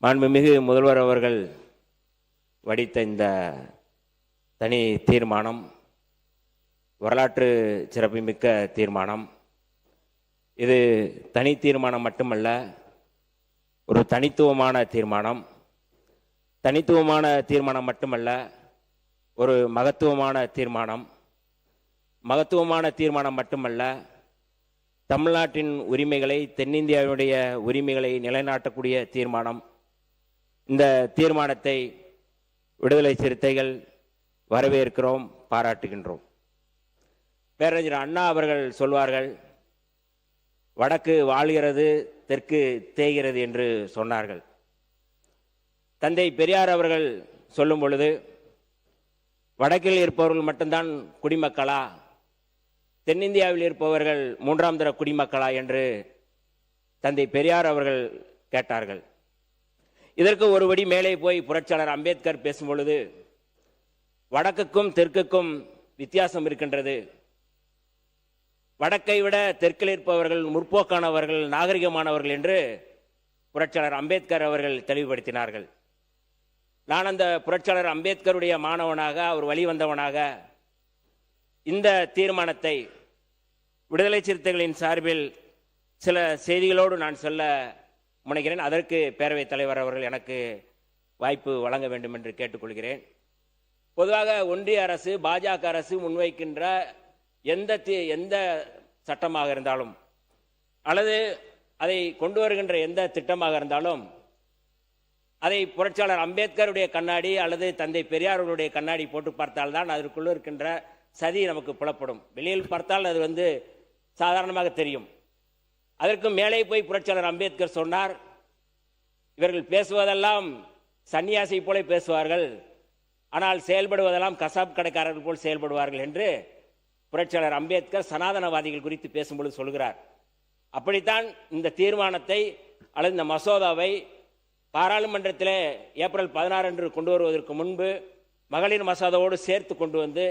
மாண்புமிகு முதல்வர் அவர்கள் வடித்த இந்த தனி தீர்மானம் வரலாற்று சிறப்புமிக்க தீர்மானம். இது தனி தீர்மானம் மட்டுமல்ல, ஒரு தனித்துவமான தீர்மானம். தனித்துவமான தீர்மானம் மட்டுமல்ல, ஒரு மகத்துவமான தீர்மானம். மகத்துவமான தீர்மானம் மட்டுமல்ல, தமிழ்நாட்டின் உரிமைகளை, தென்னிந்தியாவுடைய உரிமைகளை நிலைநாட்டக்கூடிய தீர்மானம். இந்த தீர்மானத்தை விடுதலை சிறுத்தைகள் வரவேற்கிறோம், பாராட்டுகின்றோம். பேரறிஞர் அண்ணா அவர்கள் சொல்வார்கள், வடக்கு வாழ்கிறது, தெற்கு தேய்கிறது என்று சொன்னார்கள். தந்தை பெரியார் அவர்கள் சொல்லும் பொழுது, வடக்கில் இருப்பவர்கள் மட்டும்தான் குடிமக்களா, தென்னிந்தியாவில் இருப்பவர்கள் மூன்றாம் தர குடிமக்களா என்று தந்தை பெரியார் அவர்கள் கேட்டார்கள். இதற்கு ஒருபடி மேலே போய் புரட்சியாளர் அம்பேத்கர் பேசும் பொழுது, வடக்குக்கும் தெற்குக்கும் வித்தியாசம் இருக்கின்றது. வடக்கை விட தெற்கில் இருப்பவர்கள் முற்போக்கானவர்கள், நாகரிகமானவர்கள் என்று புரட்சியாளர் அம்பேத்கர் அவர்கள் தெளிவுபடுத்தினார்கள். நான் அந்த புரட்சியாளர் அம்பேத்கருடைய மாணவனாக, அவர் வழி வந்தவனாக இந்த தீர்மானத்தை விடுதலை சிறுத்தைகளின் சார்பில் சில செய்திகளோடு நான் சொல்ல முனைகிறேன். அதற்கு பேரவைத் தலைவர் அவர்கள் எனக்கு வாய்ப்பு வழங்க வேண்டும் என்று கேட்டுக்கொள்கிறேன். பொதுவாக ஒன்றிய அரசு, பாஜக அரசு முன்வைக்கின்ற எந்த சட்டமாக இருந்தாலும் அல்லது அதை கொண்டு வருகின்ற எந்த திட்டமாக இருந்தாலும் அதை புரட்சியாளர் அம்பேத்கருடைய கண்ணாடி அல்லது தந்தை பெரியார்களுடைய கண்ணாடி போட்டு பார்த்தால்தான் அதற்குள்ள இருக்கின்ற சதி நமக்கு புலப்படும். வெளியில் பார்த்தால் அது சாதாரணமாக தெரியும். அதற்கு மேலே போய் புரட்சியாளர் அம்பேத்கர் சொன்னார், இவர்கள் பேசுவதெல்லாம் சன்னியாசி போல பேசுவார்கள், ஆனால் செயல்படுவதெல்லாம் கசாப் கடைக்காரர்கள் போல் செயல்படுவார்கள் என்று புரட்சியாளர் அம்பேத்கர் சனாதனவாதிகள் குறித்து பேசும்பொழுது சொல்கிறார். அப்படித்தான் இந்த தீர்மானத்தை அல்லது இந்த மசோதாவை பாராளுமன்றத்தில் ஏப்ரல் 16 அன்று கொண்டு வருவதற்கு முன்பு மகளிர் மசோதாவோடு சேர்த்து கொண்டு வந்து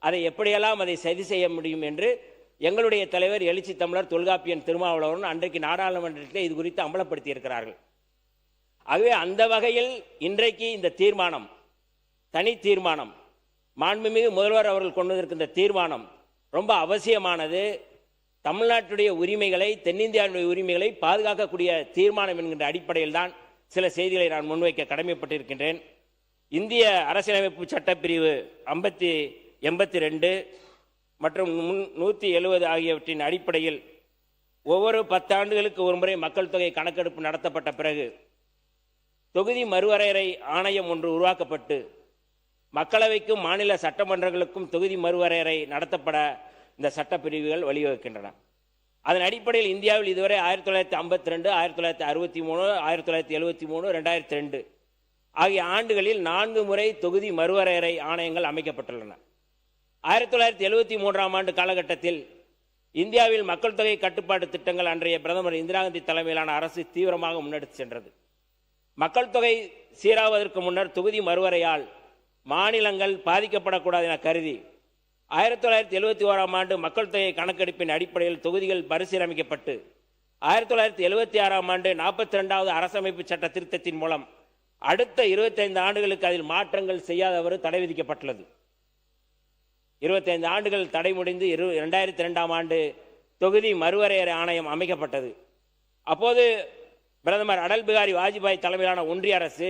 அதை எப்படியெல்லாம் அதை சதி செய்ய முடியும் என்று எங்களுடைய தலைவர் எழுச்சி தமிழர் தொல்காப்பியன் திருமாவளவன் அன்றைக்கு நாடாளுமன்றத்தில் இது குறித்து அமலப்படுத்தி இருக்கிறார்கள். ஆகவே அந்த வகையில் இன்றைக்கு இந்த தீர்மானம், தனி தீர்மானம், மாண்புமிகு முதல்வர் அவர்கள் கொண்டு வந்திருக்கின்ற தீர்மானம் ரொம்ப அவசியமானது. தமிழ்நாட்டுடைய உரிமைகளை, தென்னிந்தியாவுடைய உரிமைகளை பாதுகாக்கக்கூடிய தீர்மானம் என்கின்ற அடிப்படையில் தான் சில செய்திகளை நான் முன்வைக்க கடமைப்பட்டிருக்கின்றேன். இந்திய அரசியலமைப்பு சட்டப்பிரிவு 82 மற்றும் 170 ஆகியவற்றின் அடிப்படையில் ஒவ்வொரு 10 ஆண்டுகளுக்கு ஒருமுறை மக்கள் தொகை கணக்கெடுப்பு நடத்தப்பட்ட பிறகு தொகுதி மறுவரையறை ஆணையம் ஒன்று உருவாக்கப்பட்டு மக்களவைக்கும் மாநில சட்டமன்றங்களுக்கும் தொகுதி மறுவரையறை நடத்தப்பட இந்த சட்டப்பிரிவுகள் வழிவகுக்கின்றன. அதன் அடிப்படையில் இந்தியாவில் இதுவரை 1952, 1963, 1973, 2002 ஆகிய ஆண்டுகளில் 4 முறை தொகுதி மறுவரையறை ஆணையங்கள் அமைக்கப்பட்டுள்ளன. 1973ஆம் ஆண்டு காலகட்டத்தில் இந்தியாவில் மக்கள் தொகை கட்டுப்பாட்டு திட்டங்கள் அன்றைய பிரதமர் இந்திரா காந்தி தலைமையிலான அரசு தீவிரமாக முன்னெடுத்து சென்றது. மக்கள் தொகை சீராவதற்கு முன்னர் தொகுதி மறுவரையால் மாநிலங்கள் பாதிக்கப்படக்கூடாது என கருதி 1971ஆம் ஆண்டு மக்கள் தொகை கணக்கெடுப்பின் அடிப்படையில் தொகுதிகள் பரிசீலமைக்கப்பட்டு 1976ஆம் ஆண்டு 42வது அரசமைப்பு சட்ட திருத்தத்தின் மூலம் அடுத்த 25 ஆண்டுகளுக்கு அதில் மாற்றங்கள் செய்யாதவறு தடை விதிக்கப்பட்டுள்ளது. 25 ஆண்டுகள் தடை முடிந்து 2002ஆம் ஆண்டு தொகுதி மறுவரையறை ஆணையம் அமைக்கப்பட்டது. அப்போது பிரதமர் அடல் பிகாரி வாஜ்பாய் தலைமையிலான ஒன்றிய அரசு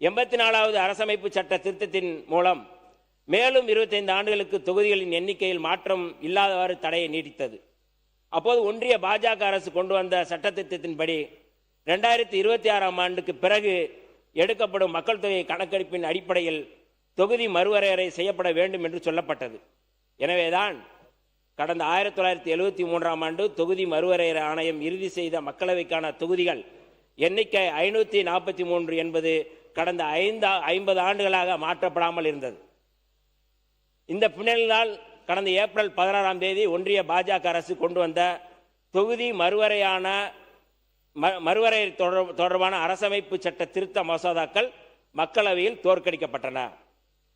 84வது அரசமைப்பு சட்ட திருத்தத்தின் மூலம் மேலும் 25 ஆண்டுகளுக்கு தொகுதிகளின் எண்ணிக்கையில் மாற்றம் இல்லாதவாறு தடையை நீடித்தது. அப்போது ஒன்றிய பாஜக அரசு கொண்டு வந்த சட்ட திருத்தத்தின்படி 2026ஆம் ஆண்டுக்கு பிறகு எடுக்கப்படும் மக்கள் தொகை கணக்கெடுப்பின் அடிப்படையில் தொகுதி மறுவரையறை செய்யப்பட வேண்டும் என்று சொல்லப்பட்டது. எனவேதான் கடந்த 1973ஆம் ஆண்டு தொகுதி மறுவரையறை ஆணையம் இறுதி செய்த மக்களவைக்கான தொகுதிகள் எண்ணிக்கை 543 என்பது கடந்த 50 ஆண்டுகளாக மாற்றப்படாமல் இருந்தது. இந்த பின்னணியால் கடந்த ஏப்ரல் 16ஆம் தேதி ஒன்றிய பாஜக அரசு கொண்டு வந்த தொகுதி மறுவரையறை தொடர்பான அரசமைப்பு சட்ட திருத்த மசோதாக்கள் மக்களவையில் தோற்கடிக்கப்பட்டன.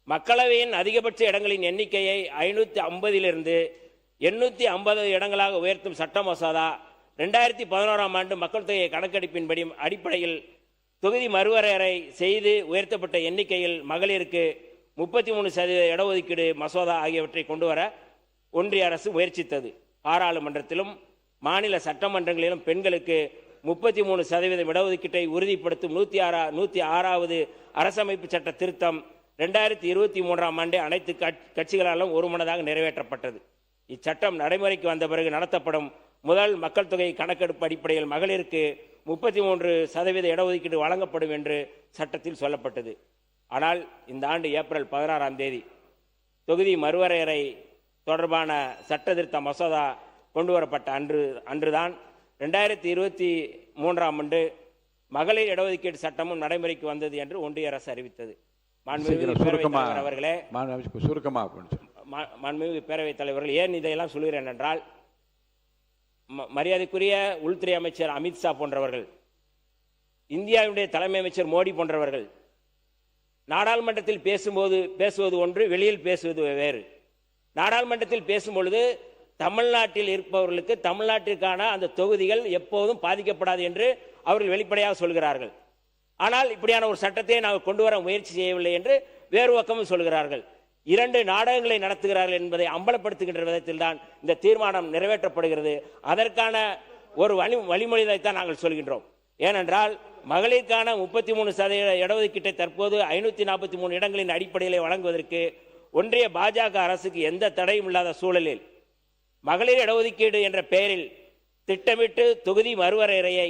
மக்களவையின் அதிகபட்ச இடங்களின் எண்ணிக்கையை 550 850 இடங்களாக உயர்த்தும் சட்ட மசோதா 2011ஆம் ஆண்டு மக்கள் தொகை கணக்கெடுப்பின்படி அடிப்படையில் தொகுதி மறுவரையறை செய்து உயர்த்தப்பட்ட எண்ணிக்கையில் மகளிருக்கு 33% இடஒதுக்கீடு மசோதா ஆகியவற்றை கொண்டு வர ஒன்றிய அரசு முயற்சித்தது. பாராளுமன்றத்திலும் மாநில சட்டமன்றங்களிலும் பெண்களுக்கு 33% இடஒதுக்கீட்டை உறுதிப்படுத்தும் 106வது அரசமைப்பு சட்ட திருத்தம் 2023ஆம் ஆண்டே அனைத்து கட்சிகளாலும் ஒருமனதாக நிறைவேற்றப்பட்டது. இச்சட்டம் நடைமுறைக்கு வந்த பிறகு நடத்தப்படும் முதல் மக்கள் தொகை கணக்கெடுப்பு அடிப்படையில் மகளிருக்கு 33% இடஒதுக்கீடு வழங்கப்படும் என்று சட்டத்தில் சொல்லப்பட்டது. ஆனால் இந்த ஆண்டு ஏப்ரல் 16ஆம் தேதி தொகுதி மறுவரையறை தொடர்பான சட்ட திருத்த மசோதா கொண்டுவரப்பட்ட அன்றுதான் 2023ஆம் ஆண்டு மகளிர் இடஒதுக்கீடு சட்டமும் நடைமுறைக்கு வந்தது என்று ஒன்றிய அரசு அறிவித்தது. மாண்புமிகு பேரவைத் தலைவர்கள், ஏன் இதையெல்லாம் சொல்கிறேன் என்றால், மரியாதைக்குரிய உள்துறை அமைச்சர் அமித்ஷா போன்றவர்கள், இந்தியாவுடைய தலைமை அமைச்சர் மோடி போன்றவர்கள் நாடாளுமன்றத்தில் பேசுவது ஒன்று, வெளியில் பேசுவது வேறு. நாடாளுமன்றத்தில் பேசும்பொழுது தமிழ்நாட்டில் இருப்பவர்களுக்கு தமிழ்நாட்டிற்கான அந்த தொகுதிகள் எப்போதும் பாதிக்கப்படாது என்று அவர்கள் வெளிப்படையாக சொல்கிறார்கள். ஆனால் இப்படியான ஒரு சட்டத்தை நாங்கள் கொண்டு வர முயற்சி செய்யவில்லை என்று வேறு பக்கமும் சொல்கிறார்கள். 2 நாடகங்களை நடத்துகிறார்கள் என்பதை அம்பலப்படுத்துகின்ற விதத்தில் தான் இந்த தீர்மானம் நிறைவேற்றப்படுகிறது. அதற்கான ஒரு வழிமொழியைத்தான் நாங்கள் சொல்கின்றோம். ஏனென்றால் மகளிருக்கான 33% இடஒதுக்கீட்டை தற்போது 543 இடங்களின் அடிப்படையில் வழங்குவதற்கு ஒன்றிய பாஜக அரசுக்கு எந்த தடையும் இல்லாத சூழலில் மகளிர் இடஒதுக்கீடு என்ற பெயரில் திட்டமிட்டு தொகுதி மறுவரையறையை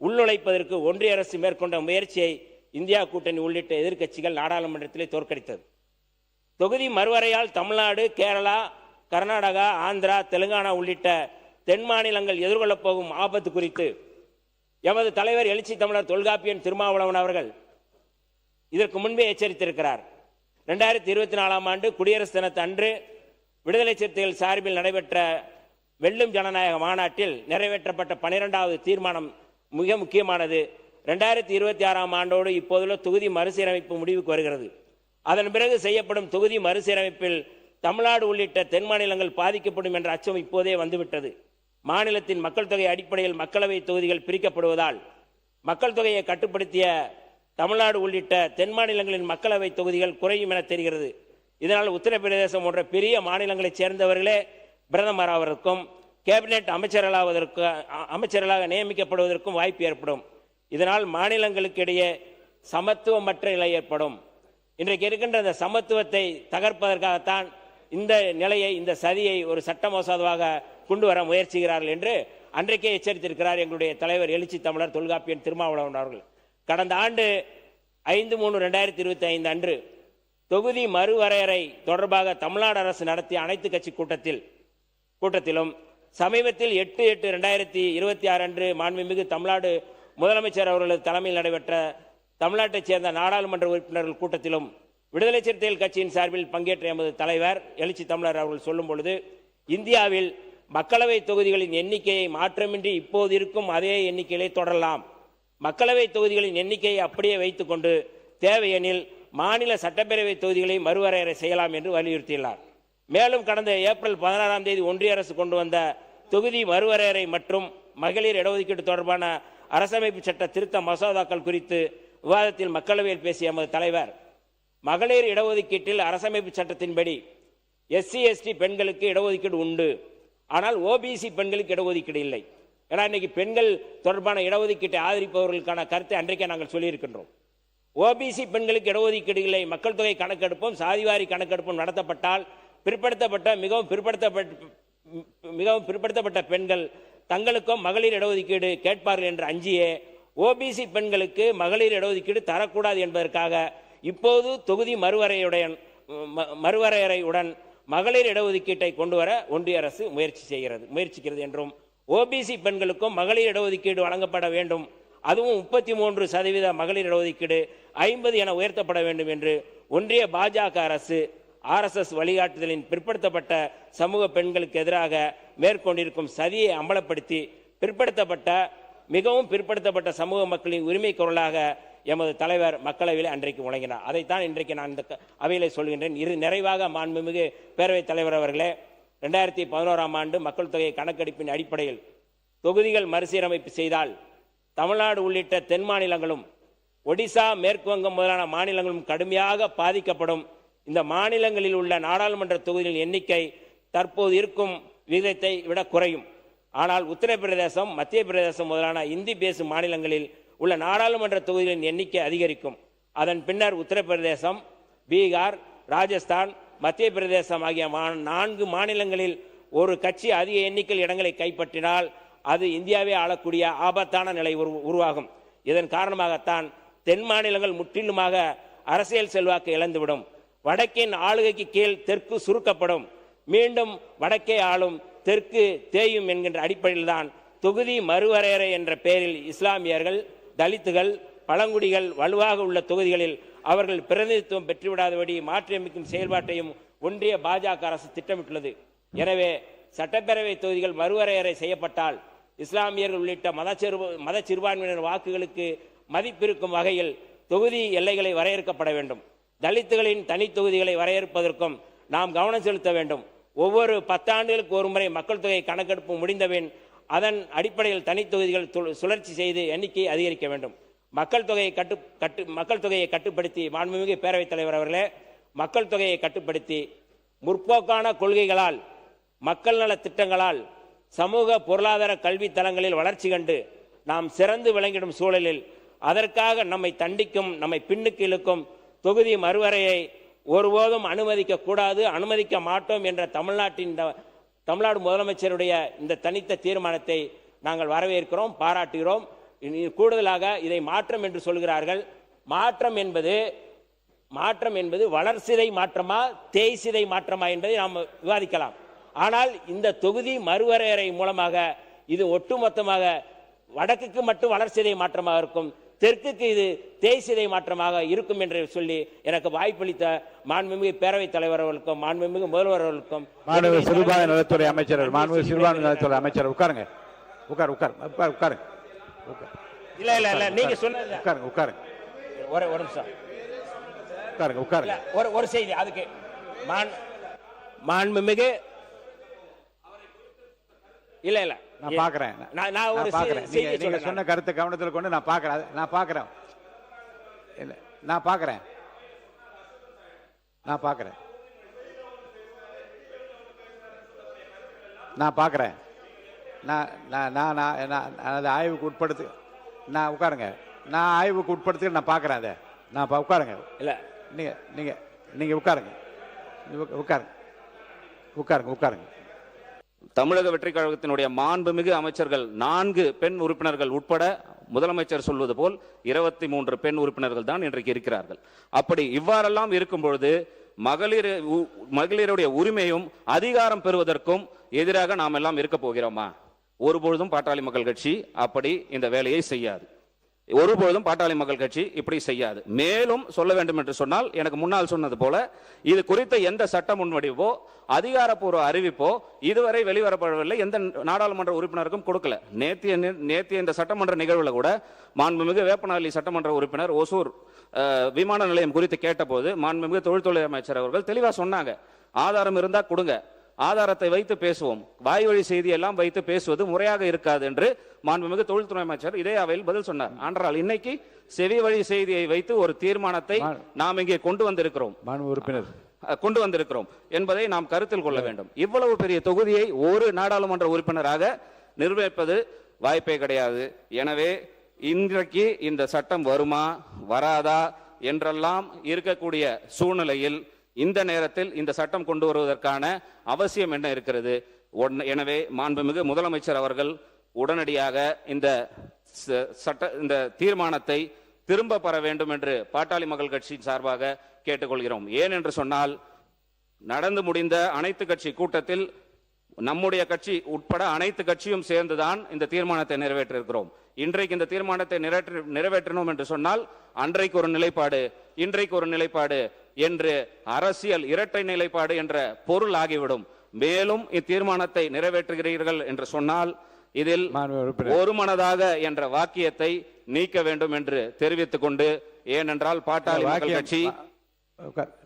உள்நுழைப்பதற்கு ஒன்றிய அரசு மேற்கொண்ட முயற்சியை இந்தியா கூட்டணி உள்ளிட்ட எதிர்க்கட்சிகள் நாடாளுமன்றத்திலே தோற்கடித்தது. தொகுதி மறுவரையால் தமிழ்நாடு, கேரளா, கர்நாடகா, ஆந்திரா, தெலுங்கானா உள்ளிட்ட தென் மாநிலங்கள் எதிர்கொள்ளப் போகும் ஆபத்து குறித்து எமது தலைவர் எழுச்சி தமிழர் தொல்காப்பியன் திருமாவளவன் அவர்கள் இதற்கு முன்பே எச்சரித்திருக்கிறார். 2024ஆம் ஆண்டு குடியரசு தினத்து அன்று விடுதலை சிறுத்தைகள் சார்பில் நடைபெற்ற வெல்லும் ஜனநாயக மாநாட்டில் நிறைவேற்றப்பட்ட 12வது தீர்மானம் மிக முக்கியமானது. 2026ஆம் ஆண்டோடு இப்போதுள்ள தொகுதி மறுசீரமைப்பு முடிவுக்கு வருகிறது. அதன் பிறகு செய்யப்படும் தொகுதி மறுசீரமைப்பில் தமிழ்நாடு உள்ளிட்ட தென் மாநிலங்கள் பாதிக்கப்படும் என்ற அச்சம் இப்போதே வந்துவிட்டது. மாநிலத்தின் மக்கள் தொகை அடிப்படையில் மக்களவை தொகுதிகள் பிரிக்கப்படுவதால் மக்கள் தொகையை கட்டுப்படுத்திய தமிழ்நாடு உள்ளிட்ட தென் மாநிலங்களின் மக்களவை தொகுதிகள் குறையும் என தெரிகிறது. இதனால் உத்தரப்பிரதேசம் போன்ற பெரிய மாநிலங்களைச் சேர்ந்தவர்களே பிரதமர் ஆவதற்கும் கேபினெட் அமைச்சர்களாக நியமிக்கப்படுவதற்கும் வாய்ப்பு ஏற்படும். இதனால் மாநிலங்களுக்கு இடையே சமத்துவமற்ற நிலை ஏற்படும். இன்றைக்கு இருக்கின்ற இந்த சமத்துவத்தை தகர்ப்பதற்காகத்தான் இந்த நிலையை, இந்த சதியை ஒரு சட்ட மசோதாவாக கொண்டு வர முயற்சிக்கிறார்கள் என்று அன்றைக்கே எச்சரித்திருக்கிறார் எங்களுடைய தலைவர் எழுச்சி தமிழர் தொல்காப்பியன் திருமாவளவன் அவர்கள். கடந்த ஆண்டு 5/3/2025 அன்று தொகுதி மறுவரையறை தொடர்பாக தமிழ்நாடு அரசு நடத்திய அனைத்து கட்சி கூட்டத்திலும் சமீபத்தில் 8/8/2026 அன்று மாண்புமிகு தமிழ்நாடு முதலமைச்சர் அவர்களது தலைமையில் நடைபெற்ற தமிழ்நாட்டைச் சேர்ந்த நாடாளுமன்ற உறுப்பினர்கள் கூட்டத்திலும் விடுதலை சிறுத்தைகள் கட்சியின் சார்பில் பங்கேற்ற எமது தலைவர் எழுச்சி தமிழர் அவர்கள் சொல்லும் பொழுது, இந்தியாவில் மக்களவை தொகுதிகளின் எண்ணிக்கையை மாற்றமின்றி இப்போது இருக்கும் அதே எண்ணிக்கையிலே தொடரலாம். மக்களவை தொகுதிகளின் எண்ணிக்கையை அப்படியே வைத்துக் கொண்டு தேவையெனில் மாநில சட்டப்பேரவை தொகுதிகளை மறுவரையறை செய்யலாம் என்று வலியுறுத்தியுள்ளார். மேலும் கடந்த ஏப்ரல் 16ஆம் தேதி ஒன்றிய அரசு கொண்டு வந்த தொகுதி மறுவரையறை மற்றும் மகளிர் இடஒதுக்கீடு தொடர்பான அரசமைப்பு சட்ட திருத்த மசோதாக்கள் குறித்து விவாதத்தில் மக்களவையில் பேசிய எமது தலைவர், மகளிர் இடஒதுக்கீட்டில் அரசமைப்பு சட்டத்தின்படி SC/ST பெண்களுக்கு இடஒதுக்கீடு உண்டு, ஆனால் OBC பெண்களுக்கு இடஒதுக்கீடு இல்லை. ஏன்னா இன்னைக்கு பெண்கள் தொடர்பான இடஒதுக்கீட்டை ஆதரிப்பவர்களுக்கான கருத்தை அன்றைக்கே நாங்கள் சொல்லியிருக்கின்றோம். OBC பெண்களுக்கு இடஒதுக்கீடு இல்லை. மக்கள் தொகை கணக்கெடுப்பும் சாதிவாரி கணக்கெடுப்பும் நடத்தப்பட்டால் மிகவும் பிற்படுத்தப்பட்ட பெண்கள் தங்களுக்கும் மகளிர் இடஒதுக்கீடு கேட்பார்கள் என்று அஞ்சியே OBC பெண்களுக்கு மகளிர் இடஒதுக்கீடு தரக்கூடாது என்பதற்காக இப்போது தொகுதி மறுவரையறையுடன் மகளிர் இடஒதுக்கீட்டை கொண்டு வர ஒன்றிய அரசு முயற்சிக்கிறது என்றும், OBC பெண்களுக்கும் மகளிர் இடஒதுக்கீடு வழங்கப்பட வேண்டும், அதுவும் 33% மகளிர் இடஒதுக்கீடு 50 என உயர்த்தப்பட வேண்டும் என்று ஒன்றிய பாஜக அரசு RSS வழிகாட்டுதலின் பிற்படுத்தப்பட்ட சமூக பெண்களுக்கு எதிராக மேற்கொண்டிருக்கும் சதியை அம்பலப்படுத்தி மிகவும் பிற்படுத்தப்பட்ட சமூக மக்களின் உரிமை குரலாக எமது தலைவர் மக்களவையில் அன்றைக்கு முழங்கினார். அதைத்தான் இன்றைக்கு நான் இந்த அவையிலே சொல்கின்றேன். நிறைவாக மாண்புமிகு பேரவைத் தலைவர் அவர்களே, 2011ஆம் ஆண்டு மக்கள் தொகை கணக்கெடுப்பின் அடிப்படையில் தொகுதிகள் மறுசீரமைப்பு செய்தால் தமிழ்நாடு உள்ளிட்ட தென் மாநிலங்களும் ஒடிசா, மேற்கு வங்கம் முதலான மாநிலங்களும் கடுமையாக பாதிக்கப்படும். இந்த மாநிலங்களில் உள்ள நாடாளுமன்ற தொகுதிகளின் எண்ணிக்கை தற்போது இருக்கும் விகிதத்தை விட குறையும். ஆனால் உத்தரப்பிரதேசம், மத்திய பிரதேசம் முதலான இந்தி பேசும் மாநிலங்களில் உள்ள நாடாளுமன்ற தொகுதிகளின் எண்ணிக்கை அதிகரிக்கும். அதன் பின்னர் உத்தரப்பிரதேசம், பீகார், ராஜஸ்தான், மத்திய பிரதேசம் ஆகிய 4 மாநிலங்களில் ஒரு கட்சி அதிக எண்ணிக்கையில் இடங்களை கைப்பற்றினால் அது இந்தியாவை ஆளக்கூடிய ஆபத்தான நிலை உருவாகும். இதன் காரணமாகத்தான் தென் மாநிலங்கள் முற்றிலுமாக அரசியல் செல்வாக்கு இழந்துவிடும். வடக்கின் ஆளுகைக்கு கீழ் தெற்கு சுருக்கப்படும். மீண்டும் வடக்கே ஆளும், தெற்கு தேயும் என்கின்ற அடிப்படையில் தான் தொகுதி மறுவரையறை என்ற பெயரில் இஸ்லாமியர்கள், தலித்துகள், பழங்குடிகள் வலுவாக உள்ள தொகுதிகளில் அவர்கள் பிரதிநிதித்துவம் பெற்றுவிடாதபடி மாற்றியமைக்கும் செயல்பாட்டையும் ஒன்றிய பாஜக அரசு திட்டமிட்டுள்ளது. எனவே சட்டப்பேரவை தொகுதிகள் மறுவரையறை செய்யப்பட்டால் இஸ்லாமியர்கள் உள்ளிட்ட மத சிறுபான்மையினர் வாக்குகளுக்கு மதிப்பிருக்கும் வகையில் தொகுதி எல்லைகளை வரையறுக்கப்பட வேண்டும். தலித்துகளின் தனி தொகுதிகளை வரையறுப்பதற்கும் நாம் கவனம் செலுத்த வேண்டும். ஒவ்வொரு 10 ஆண்டுகளுக்கு ஒருமுறை மக்கள் தொகை கணக்கெடுப்பு முடிந்தபின் அதன் அடிப்படையில் தனி தொகுதிகள் சுழற்சி செய்து எண்ணிக்கையை அதிகரிக்க வேண்டும். மக்கள் தொகையை கட்டுப்படுத்தி, மாண்புமிகு பேரவைத் தலைவர் அவர்களே, மக்கள் தொகையை கட்டுப்படுத்தி முற்போக்கான கொள்கைகளால், மக்கள் நல திட்டங்களால், சமூக பொருளாதார கல்வி தளங்களில் வளர்ச்சி கண்டு நாம் சிறந்து விளங்கிடும் சூழலில் அதற்காக நம்மை தண்டிக்கும், நம்மை பின்னுக்கு இழுக்கும் தொகுதி மறுவரையை ஒருபோதும் அனுமதிக்க கூடாது, அனுமதிக்க மாட்டோம் என்ற தமிழ்நாடு முதலமைச்சருடைய இந்த தனித்த தீர்மானத்தை நாங்கள் வரவேற்கிறோம், பாராட்டுகிறோம். கூடுதலாக இதை மாற்றம் என்று சொல்கிறார்கள். மாற்றம் என்பது வளர்சிதை மாற்றமா, தேய்சிதை மாற்றமா என்பதை நாம் விவாதிக்கலாம். ஆனால் இந்த தொகுதி மறுவரையறை மூலமாக இது ஒட்டுமொத்தமாக வடக்குக்கு மட்டும் வளர்சிதை மாற்றமாக இருக்கும், தெற்குக்கு இது தேய்சிதை மாற்றமாக இருக்கும் என்று சொல்லி எனக்கு வாய்ப்பளித்த மாண்புமிகு பேரவைத் தலைவர் அவர்களுக்கும், மாண்புமிகு முதல்வர் அவர்களுக்கும், மாண்புமிகு சிறுபான்மை நலத்துறை அமைச்சர், மாண்புமிகு சிறுபான்மை நலத்துறை அமைச்சர் உட்காருங்க. உட்காருங்க. இல்ல நீங்க சொன்னது உட்காருங்க. ஒரு நிமிஷம் உட்காருங்க. ஒரு செய்தி அதுக்கு மாண்புமிகு இல்ல நான் பாக்குறேன். நான் ஒரு செய்தி நீங்க சொன்ன கருத்தை கவனத்தில் கொண்டு நான் பாக்குறேன். ஆய்வுக்கு உட்படுத்து. உட்காருங்க. நான் ஆய்வுக்கு உட்படுத்து நான் பாக்குறேன். அதை நான் உட்காருங்க. இல்ல நீங்க உட்காருங்க. தமிழக வெற்றிக் கழகத்தினுடைய மாண்புமிகு அமைச்சர்கள் 4 பெண் உறுப்பினர்கள் உட்பட முதலமைச்சர் சொல்வது போல் 23 பெண் உறுப்பினர்கள் தான் இன்றைக்கு இருக்கிறார்கள். அப்படி இவ்வாறெல்லாம் இருக்கும் பொழுது மகளிருடைய உரிமையும் அதிகாரம் பெறுவதற்கும் எதிராக நாம் எல்லாம் இருக்க போகிறோமா? ஒருபொழுதும் பாட்டாளி மக்கள் கட்சி அப்படி இந்த வேலையை செய்யாது. ஒருபொழுதும் பாட்டாளி மக்கள் கட்சி இப்படி செய்யாது. மேலும் சொல்ல வேண்டும் என்று சொன்னால், எனக்கு முன்னால் சொன்னது போல இது குறித்த எந்த சட்ட முன்வடிவோ அதிகாரப்பூர்வ அறிவிப்போ இதுவரை வெளிவரப்படவில்லை. எந்த நாடாளுமன்ற உறுப்பினருக்கும் கொடுக்கல. நேத்திய இந்த சட்டமன்ற நிகழ்வுல கூட மாண்புமிகு வேப்பநாளி சட்டமன்ற உறுப்பினர் ஒசூர் விமான நிலையம் குறித்து கேட்டபோது மாண்புமிகு தொழில்துறை அமைச்சர் அவர்கள் தெளிவா சொன்னாங்க, ஆதாரம் இருந்தா கொடுங்க, ஆதாரத்தை வைத்து பேசுவோம், வாய்வழி செய்தியெல்லாம் வைத்து பேசுவது முறையாக இருக்காது என்று மாண்புமிகு தொழில்துறை அமைச்சர் இதே அவையில் பதில் சொன்னார். ஆனால் இன்னைக்கு செவி வழி செய்தியை வைத்து ஒரு தீர்மானத்தை நாம் இங்கே கொண்டு வந்திருக்கிறோம் என்பதை நாம் கருத்தில் கொள்ள வேண்டும். இவ்வளவு பெரிய தொகுதியை ஒரு நாடாளுமன்ற உறுப்பினராக நிர்வகிப்பது வாய்ப்பே கிடையாது. எனவே இன்றைக்கு இந்த சட்டம் வருமா வராதா என்றெல்லாம் இருக்கக்கூடிய சூழ்நிலையில் இந்த நேரத்தில் இந்த சட்டம் கொண்டு வருவதற்கான அவசியம் என்ன இருக்கிறது? எனவே மாண்புமிகு முதலமைச்சர் அவர்கள் உடனடியாக இந்த தீர்மானத்தை திரும்ப பெற வேண்டும் என்று பாட்டாளி மக்கள் கட்சியின் சார்பாக கேட்டுக்கொள்கிறோம். ஏன் என்று சொன்னால், நடந்து முடிந்த அனைத்து கட்சி கூட்டத்தில் நம்முடைய கட்சி உட்பட அனைத்து கட்சியும் சேர்ந்துதான் இந்த தீர்மானத்தை நிறைவேற்றிருக்கிறோம். இன்றைக்கு இந்த தீர்மானத்தை நிறைவேற்றணும் என்று சொன்னால் அன்றைக்கு ஒரு நிலைப்பாடு, இன்றைக்கு ஒரு நிலைப்பாடு என்று அரசியல் இரட்டை நிலைப்பாடு என்ற பொருள் ஆகிவிடும். மேலும் இத்தீர்மானத்தை நிறைவேற்றுகிறீர்கள் என்று சொன்னால் இதில் ஒருமனதாக என்ற வாக்கியத்தை நீக்க வேண்டும் என்று தெரிவித்துக் கொண்டு, ஏனென்றால் பாட்டாளி மக்கள் கட்சி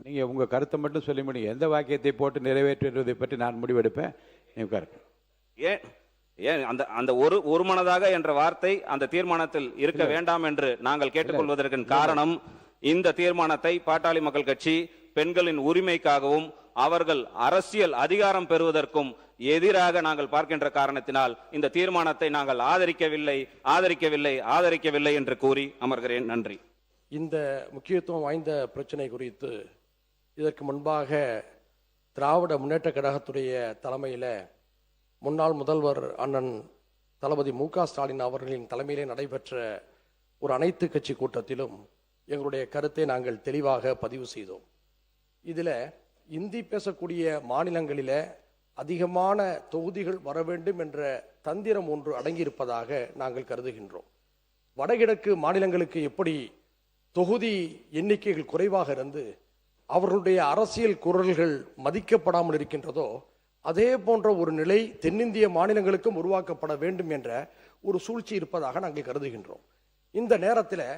நீங்க உங்க கருத்தை மட்டும் சொல்லி முடியும். எந்த வாக்கியத்தை போட்டு நிறைவேற்றுவதை பற்றி நான் முடிவெடுப்பேன். ஏன் அந்த அந்த ஒரு மனதாக என்ற வார்த்தை அந்த தீர்மானத்தில் இருக்க வேண்டாம் என்று நாங்கள் கேட்டுக்கொள்வதற்கு காரணம், இந்த தீர்மானத்தை பாட்டாளி மக்கள் கட்சி பெண்களின் உரிமைக்காகவும் அவர்கள் அரசியல் அதிகாரம் பெறுவதற்கும் எதிராக நாங்கள் பார்க்கின்ற காரணத்தினால் இந்த தீர்மானத்தை நாங்கள் ஆதரிக்கவில்லை என்று கூறி அமர்கிறேன். நன்றி. இந்த முக்கியத்துவம் வாய்ந்த பிரச்சனை குறித்து இதற்கு முன்பாக திராவிட முன்னேற்ற கழகத்துடைய தலைமையில் முன்னாள் முதல்வர் அண்ணன் தளபதி மு.க. ஸ்டாலின் அவர்களின் தலைமையிலே நடைபெற்ற ஒரு அனைத்து கட்சி கூட்டத்திலும் எங்களுடைய கருத்தை நாங்கள் தெளிவாக பதிவு செய்தோம். இதில் இந்தி பேசக்கூடிய மாநிலங்களில் அதிகமான தொகுதிகள் வர வேண்டும் என்ற தந்திரம் ஒன்று அடங்கியிருப்பதாக நாங்கள் கருதுகின்றோம். வடகிழக்கு மாநிலங்களுக்கு எப்படி தொகுதி எண்ணிக்கைகள் குறைவாக இருந்து அவர்களுடைய அரசியல் குரல்கள் மதிக்கப்படாமல் இருக்கின்றதோ, அதே போன்ற ஒரு நிலை தென்னிந்திய மாநிலங்களுக்கும் உருவாக்கப்பட வேண்டும் என்ற ஒரு சூழ்ச்சி இருப்பதாக நாங்கள் கருதுகின்றோம். இந்த நேரத்தில்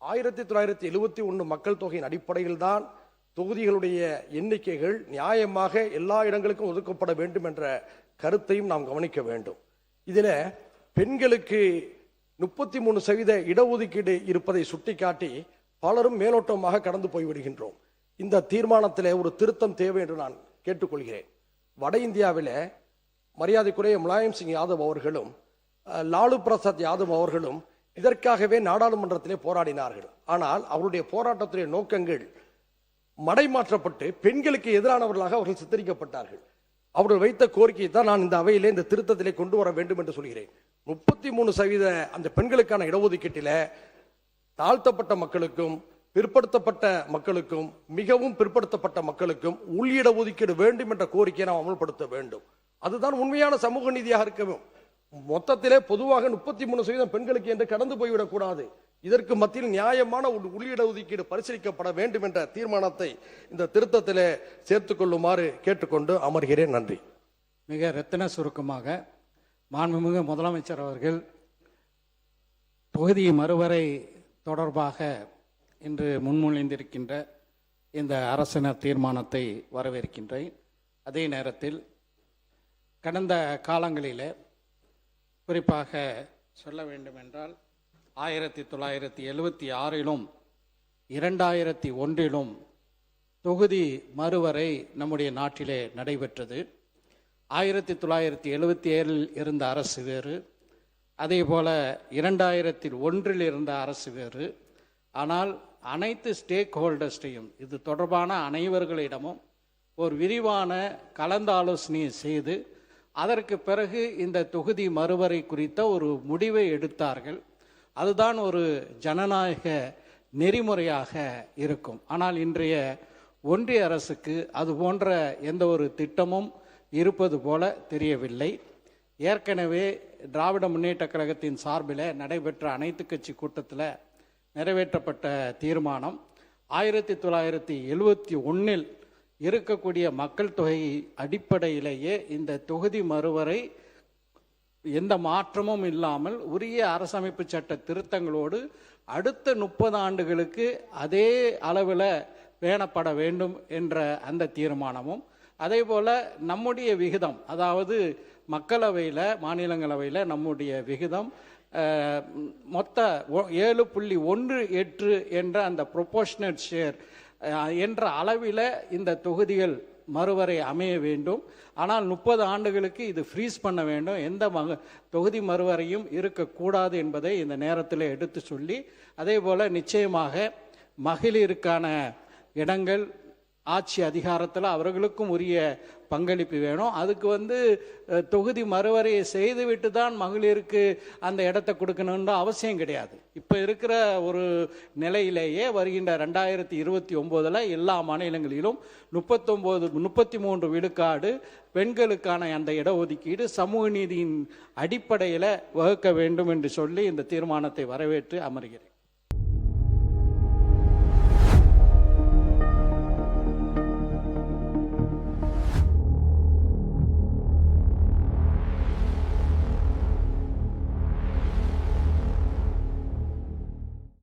1971 மக்கள் தொகையின் அடிப்படையில் தான் தொகுதிகளுடைய எண்ணிக்கைகள் நியாயமாக எல்லா இடங்களுக்கும் ஒதுக்கப்பட வேண்டும் என்ற கருத்தையும் நாம் கவனிக்க வேண்டும். இதில் பெண்களுக்கு 33% இடஒதுக்கீடு இருப்பதை சுட்டிக்காட்டி பலரும் மேலோட்டமாக கடந்து போய்விடுகின்றோம். இந்த தீர்மானத்தில் ஒரு திருத்தம் தேவை என்று நான் கேட்டுக்கொள்கிறேன். வட இந்தியாவில் மரியாதைக்குரிய முலாயம் சிங் யாதவ் அவர்களும் லாலு பிரசாத் யாதவ் அவர்களும் இதற்காகவே நாடாளுமன்றத்திலே போராடினார்கள். ஆனால் அவருடைய போராட்டத்துடைய நோக்கங்கள் மடைமாற்றப்பட்டு பெண்களுக்கு எதிரானவர்களாக அவர்கள் சித்தரிக்கப்பட்டார்கள். அவர்கள் வைத்த கோரிக்கையை தான் நான் இந்த அவையிலே இந்த திருத்தத்திலே கொண்டு வர வேண்டும் என்று சொல்கிறேன். 33% அந்த பெண்களுக்கான இடஒதுக்கீட்டில் தாழ்த்தப்பட்ட மக்களுக்கும் பிற்படுத்தப்பட்ட மக்களுக்கும் மிகவும் பிற்படுத்தப்பட்ட மக்களுக்கும் உள்ளிட ஒதுக்கீடு வேண்டும் என்ற கோரிக்கையை நாம் அமல்படுத்த வேண்டும். அதுதான் உண்மையான சமூக நீதியாக இருக்கவும். மொத்தத்திலே பொதுவாக 33% பெண்களுக்கு என்று கடந்து போய்விடக் கூடாது. இதற்கு மத்தியில் நியாயமான ஒரு உள்ளிட ஒதுக்கீடு பரிசீலிக்கப்பட வேண்டும் என்ற தீர்மானத்தை இந்த திருத்தத்திலே சேர்த்துக் கொள்ளுமாறு கேட்டுக்கொண்டு அமர்கிறேன். நன்றி. மிக ரத்தின சுருக்கமாக மாண்புமிகு முதலமைச்சர் அவர்கள் தொகுதி மறுவரை தொடர்பாக இன்று முன்மொழிந்திருக்கின்ற இந்த அரசினர் தீர்மானத்தை வரவேற்கின்றேன். அதே நேரத்தில் கடந்த காலங்களில் குறிப்பாக சொல்ல வேண்டுமென்றால் 1976 2001 தொகுதி மறுவரை நம்முடைய நாட்டிலே நடைபெற்றது. 1977 இருந்த அரசு வேறு, அதே போல 2001 இருந்த அரசு வேறு. ஆனால் அனைத்து ஸ்டேக் ஹோல்டர்ஸ்டையும் இது தொடர்பான அனைவர்களிடமும் ஒரு விரிவான கலந்தாலோசனையை செய்து அதற்கு பிறகு இந்த தொகுதி மறுவரை குறித்த ஒரு முடிவை எடுத்தார்கள். அதுதான் ஒரு ஜனநாயக நெறிமுறையாக இருக்கும். ஆனால் இன்றைய ஒன்றிய அரசுக்கு அது போன்ற எந்த ஒரு திட்டமும் இருப்பது போல தெரியவில்லை. ஏற்கனவே திராவிட முன்னேற்ற கழகத்தின் சார்பில் நடைபெற்ற அனைத்து கட்சி கூட்டத்தில் நிறைவேற்றப்பட்ட தீர்மானம் 1971 இருக்கக்கூடிய மக்கள் தொகை அடிப்படையிலேயே இந்த தொகுதி மறுவரை எந்த மாற்றமும் இல்லாமல் உரிய அரசமைப்பு சட்ட திருத்தங்களோடு அடுத்த 30 ஆண்டுகளுக்கு அதே அளவில் பேணப்பட வேண்டும் என்ற அந்த தீர்மானமும், அதே போல் நம்முடைய விகிதம், அதாவது மக்களவையில் மாநிலங்களவையில் நம்முடைய விகிதம் மொத்த 7.18 என்ற அந்த ப்ரொபோர்ஷனல் ஷேர் என்ற அளவில் இந்த தொகுதிகள் மறுவரை அமைய வேண்டும். ஆனால் 30 ஆண்டுகளுக்கு இது ஃப்ரீஸ் பண்ண வேண்டும், எந்த தொகுதி மறுவரையும் இருக்கக்கூடாது என்பதை இந்த நேரத்தில் எடுத்து சொல்லி, அதே போல் நிச்சயமாக மகளிருக்கான இடங்கள் ஆட்சி அதிகாரத்தில் அவர்களுக்கும் உரிய பங்களிப்பு வேணும். அதுக்கு தொகுதி மறுவரையை செய்துவிட்டு தான் மகளிருக்கு அந்த இடத்தை கொடுக்கணுன்ற அவசியம் கிடையாது. இப்போ இருக்கிற ஒரு நிலையிலேயே வருகின்ற 2029 எல்லா மாநிலங்களிலும் 33 விழுக்காடு பெண்களுக்கான அந்த இடஒதுக்கீடு சமூக நீதியின் அடிப்படையில் வகுக்க வேண்டும் என்று சொல்லி இந்த தீர்மானத்தை வரவேற்று அமர்கிறேன்.